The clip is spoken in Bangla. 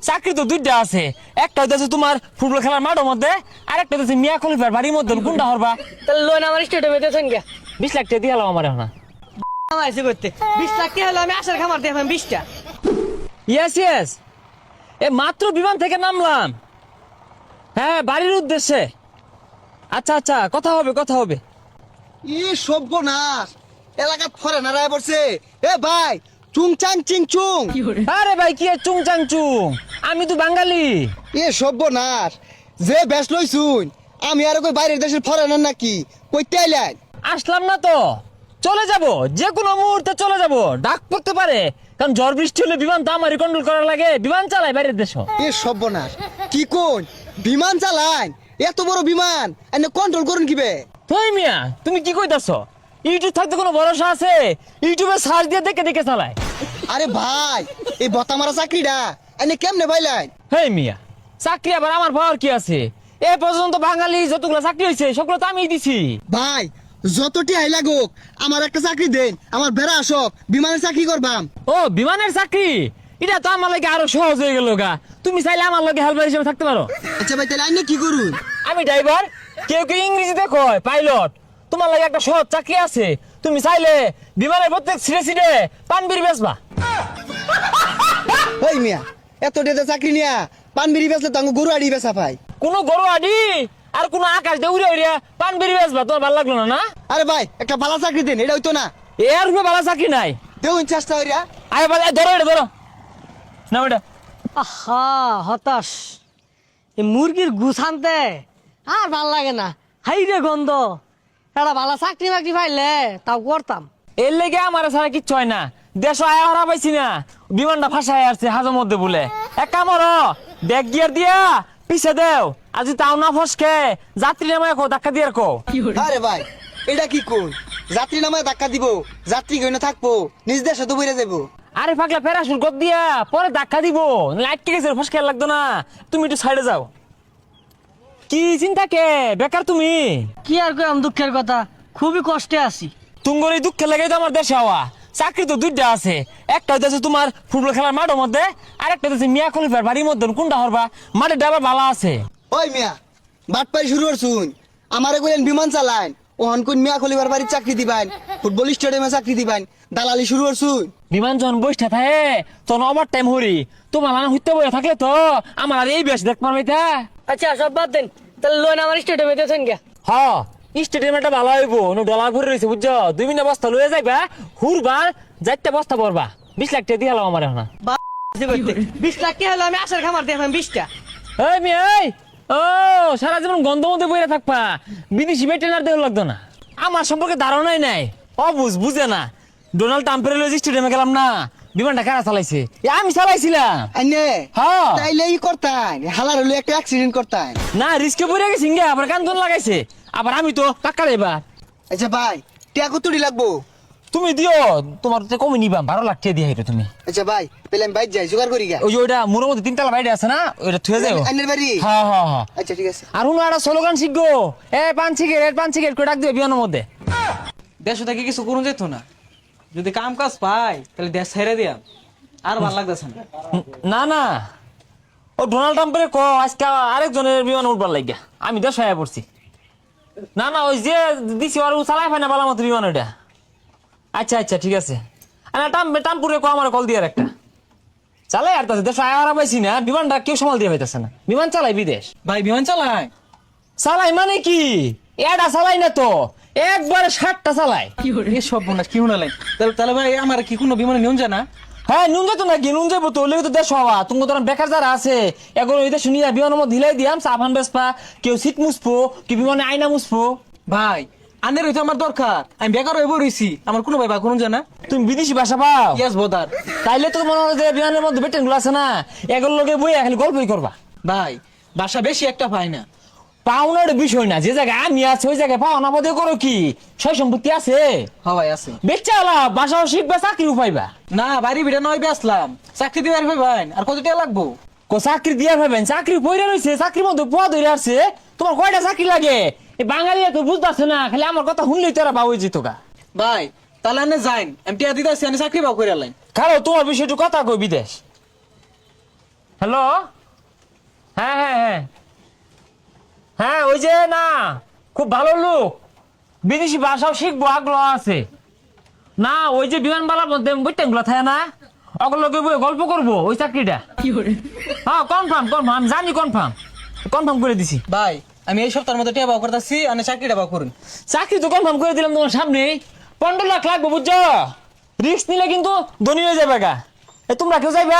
চাকরি তো দুইটা আছে, একটা হইতেছে তোমার ফুটবল খেলার মাঠের মধ্যে, আর একটা হইতেছে মিয়া খলিফার বাড়ির মধ্যে। কোনটা হরবা? তাহলে লোন আমার স্টেডিয়ামে দিয়েছেন কে? 20 লাখ টাকা দিয়ে হলাম আমার এখন। আমার এসে করতে 20 লাখ টাকা হলো, আমি আসার খামার দিয়ে 20টা। ইয়েস ইয়েস, এ মাত্র বিমান থেকে নামলাম। হ্যাঁ, বাড়ির উদ্দেশ্যে। আচ্ছা আচ্ছা, কথা হবে কথা হবে। ই সর্বনাশ, এলাকাত ফরেনার আয় পড়ছে। এ ভাই, চুং চাং চিং চুং। আরে ভাই, কি আর চুং চাং চুং, আমি তো বাঙালি। এ সর্বনাশ, যে বেশ লইছুন, আমি আর কই বাইরের দেশের ফরেনার নাকি? কইতে আইলেন? আসলাম না তো, চলে যাব, যে কোনো মুহূর্তে চলে যাব। ডাক পড়তে পারে, কারণ ঝড় বৃষ্টি হলে বিমান তো আমারই কন্ট্রোল করা লাগে, বিমান চালাই বাইরের দেশ। এ সর্বনাশ, কি কোন বিমান চালান? এত বড় বিমান এনে কন্ট্রোল করুন কিবে? তুই মিয়া, তুমি কি কইতাছ? ইউটিউব থাকতে কোনো ভরসা আছে? ইউটিউবে সার্চ দিয়ে দেখে দেখে চালায়। আরে ভাই, এই বতা মারা চাকরিটা এনে কেমনে পাইলেন? হেই মিয়া, চাকরি আবার আমার পাওয়ার কি আছে? এ পর্যন্ত বাঙালি যতগুলো চাকরি হয়েছে সবগুলো তো আমিই দিছি। ভাই, যতটি হাই লাগুক আমার একটা চাকরি দেন, আমার বেড়া আসক, বিমানের চাকরি করবাম। ও, বিমানের চাকরি? এটা তো আমার লাগে আরো সহজ হয়ে গেল গা। তুমি চাইলে আমার লগে হেল্পার হিসেবে থাকতে পারো। আচ্ছা ভাই, তাহলে আইনে কি করুন? আমি ড্রাইভার, কেউ কেউ ইংরেজিতে কয় পাইলট। তোমার লাগে একটা সহজ চাকরি আছে, তুমি চাইলে বিমানের প্রত্যেক ছিঁড়ে ছিঁড়ে পানবিড়ি বেচবা। ওই মিয়া, এত ডেতে চাকরি নিয়া পানবিড়ি বেচলে তো গরু আড়ি বেচা ভাই। কোনো গরু আডি আর কোনো আকাশ দিয়ে উড়ে উড়িয়া পানবিড়ি বেচবা, তোমার ভালো লাগলো না? না, আরে ভাই, একটা ভালো চাকরি দেন, এটা হইতো না? এর উপরে ভালো চাকরি নাই। দেখুন চেষ্টা হইয়া। আরে ভাই, ধরো এটা, ধরো না ওটা। আহা, হতাশ। এই মুরগির গুছ আনতে আর ভাল লাগে না, হাই রে গন্ধ। একটা ভালো চাকরি বাকরি পাইলে তাও করতাম। এর লেগে আমার ছাড়া কিচ্ছু হয় না। দেশ আয়া হারা পাইছি না, বিমানটা ফাঁসায় আসছে হাজের মধ্যে বলে। এক কাম করো, ব্যাগ গিয়ার দিয়া পিছে দেও, আর যদি তাও না ফসকে যাত্রী নামে ধাক্কা দিয়ে রাখো। আরে ভাই, এটা কি কোন? যাত্রী নামায় ধাক্কা দিব, যাত্রী গইনা থাকবো, নিজ দেশে তো বইরে যাবো। আরে পাগলা, প্যারাশুট কর দিয়া পরে ধাক্কা দিব, লাইট কে গেছে, ফসকে লাগতো না। তুমি একটু সাইডে যাও। কি চিন্তা কে বেকার তুমি? কি আর কইম, দুঃখের কথা, খুবই কষ্টে আছি। তুঙ্গর এই দুঃখের লেগে তো আমার দেশে হওয়া। চাকরি তো দুইটা আছে, একটা হইতেছে তোমার ফুটবল খেলার মাঠের মধ্যে, আর একটা হইতেছে মিয়া খলিফার বাড়ির মধ্যে। কোনটা হরবা? মাঠের ডাবার ভালো আছে। ওই মিয়া, বাটপাই শুরু করছুন। আমারে কইলেন বিমান চালান, ওহন কোন মিয়া খলিবার বাড়ির চাকরি দিবেন, ফুটবল স্টেডিয়ামে চাকরি দিবেন, দালালি শুরু করছুন। বিমান যখন বসতে থাকে তখন ওভার টাইম হরি। তোমার লানা হইতে বয়ে থাকলে তো আমার আর এই বেশ দেখ পারবে তা। আচ্ছা, সব বাদ দেন, তাহলে লোন আমার স্টেডিয়ামে দিয়েছেন কে? হ, স্টেডিয়ামটা ভালো হইব, ডলার ভরে রয়েছে বুঝছো। 2 মিনিট বস্তা লয়ে যাইবা, হুরবার যাইতে বস্তা পড়বা। 20 লাখ টাকা দিয়ে হলাম আমার এখন। 20 লাখ টাকা হলো, আমি আসার খামার দিয়ে 20টা। এই মেয়ে, এই ও, সারা জীবন গন্ধ মধ্যে বইরা থাকবা, বিদেশি বেটেনার দেহ লাগতো না। আমার সম্পর্কে ধারণাই নাই, বুঝে না। ডোনাল্ড ট্রাম্পের স্টেডিয়ামে গেলাম না, বিমানটা কারা চালাইছে? আমি চালাইছিলাম। আইনে হ্যাঁ, তাইলে ই করতাম, হালার হলে একটা অ্যাক্সিডেন্ট করতাম। না রিস্কে পড়ে গেছি গে, আবার কান্দন লাগাইছে। আবার আমি তো টাকা দেবা। আচ্ছা ভাই, টিয়া কতটি লাগবো? তুমি দিও, তোমার তো কমে নিবাম, 12 লাখ টাকা দিয়ে তুমি। আচ্ছা ভাই, পেলে আমি বাইর যাই, জোগাড় করি গা। ওই যে ওইটা মোড়ের মধ্যে 3 তলা বাড়ি আছে না, ওইটা থুয়ে যাও। আইনের বাড়ি? হ্যাঁ হ্যাঁ হ্যাঁ। আচ্ছা ঠিক আছে। আর হুনো একটা স্লোগান শিখবো, পান সিগারেট করে ডাক দিবে বিমানের মধ্যে। দেশ থেকে কিছু করুন যেত না, যদি কাম কাজ পাই তাহলে দেশ ছেড়ে দিয়াম, আর ভাল লাগতেছে না। না না, ও ডোনাল্ড ট্রাম্পের আজকে আরেকজনের বিমান উঠবার লাগিয়া আমি দেশ হয়ে পড়ছি। না না, ওই যে দিছি আর চালাই পাই না বালা মতো বিমান ওইটা। আচ্ছা আচ্ছা ঠিক আছে। টাম্পুরে আমার কল দিয়ে একটা চালাই আর দেশ আয়া পাইছি না, বিমানটা কেউ সামাল দিয়ে পাইতেছে না। বিমান চালাই বিদেশ। ভাই বিমান চালায়? চালাই মানে কি, এটা চালাই না তো, একবারে 60টা চালাই। এই সব বোনাস কি শুনালেন? তাহলে ভাই আমার কি কোনো বিমানে নিউন যায় না? হ্যাঁ, নুন যেত নাকি, নুন যাবো তো, ওগুলো তো দেশ হওয়া। তুমি তো বেকার যারা আছে এগুলো এই দেশ নিয়ে বিমানের মধ্যে হিলাই দিয়াম, সাবান বেসপা, কেউ সিট মুছবো, কেউ বিমানে আয়না মুছবো। ভাই আনের হইতো আমার দরকার, আমি বেকার হয়ে রইছি, আমার কোনো ভাই বা কোনো জানা। তুমি বিদেশি ভাষা পাও? ইয়াস বোদার। তাইলে তো মনে হয় যে বিমানের মধ্যে বেটেন গুলো আছে না, এগুলো লোকে বইয়া খালি গল্পই করবা। ভাই বাসা বেশি একটা পাই না। পাওনার বিষয় না, যে জায়গায় আমি আছে ওই জায়গায় পাওনা পদে করো কি, সয় সম্পত্তি আছে? হ্যাঁ ভাই আছে। বেচা হলা বাসাও শিখবা, চাকরিও পাইবা। না বাড়ি ভিড়ে নয় বেসলাম, চাকরি দিয়ে ভাই ভাই, আর কত টাকা লাগবো? চাকরি দিয়া ভাবেন, চাকরি পয়রা রয়েছে, চাকরির মধ্যে পোয়া ধরে আসছে। তোমার কয়টা চাকরি লাগে? এই বাঙালি তো বুঝতেছে না, খালি আমার কথা শুনলেই তোরা বাবু যেত গা। ভাই তাহলে আনে যাইন, আমি টিয়া দিতে আসছি, আমি চাকরি পাও করে আলাইন। কারো তোমার বিষয়টা কথা কই বিদেশ। হ্যালো, হ্যাঁ হ্যাঁ হ্যাঁ হ্যাঁ, ওই যে না, খুব ভালো লোক, বিদেশি ভাষাও শিখবো, আগ্রহ আছে। না ওই যে বিমানবালার মধ্যে বইটাগুলো থাকে না, ওগুলোকে বই গল্প করবো ওই চাকরিটা। হ্যাঁ কনফার্ম কনফার্ম, আমি জানি কনফার্ম, কনফার্ম করে দিছি। ভাই আমি এই সপ্তাহের মধ্যে টিয়া বাও করতেছি, আর চাকরিটা বাও করুন। চাকরি তো কনফার্ম করে দিলাম তোমার সামনে, 15 লাখ লাগবে বুঝছো। রিস্ক নিলে কিন্তু ধনী হয়ে যাবে গা। তোমরা কেউ যাইবে?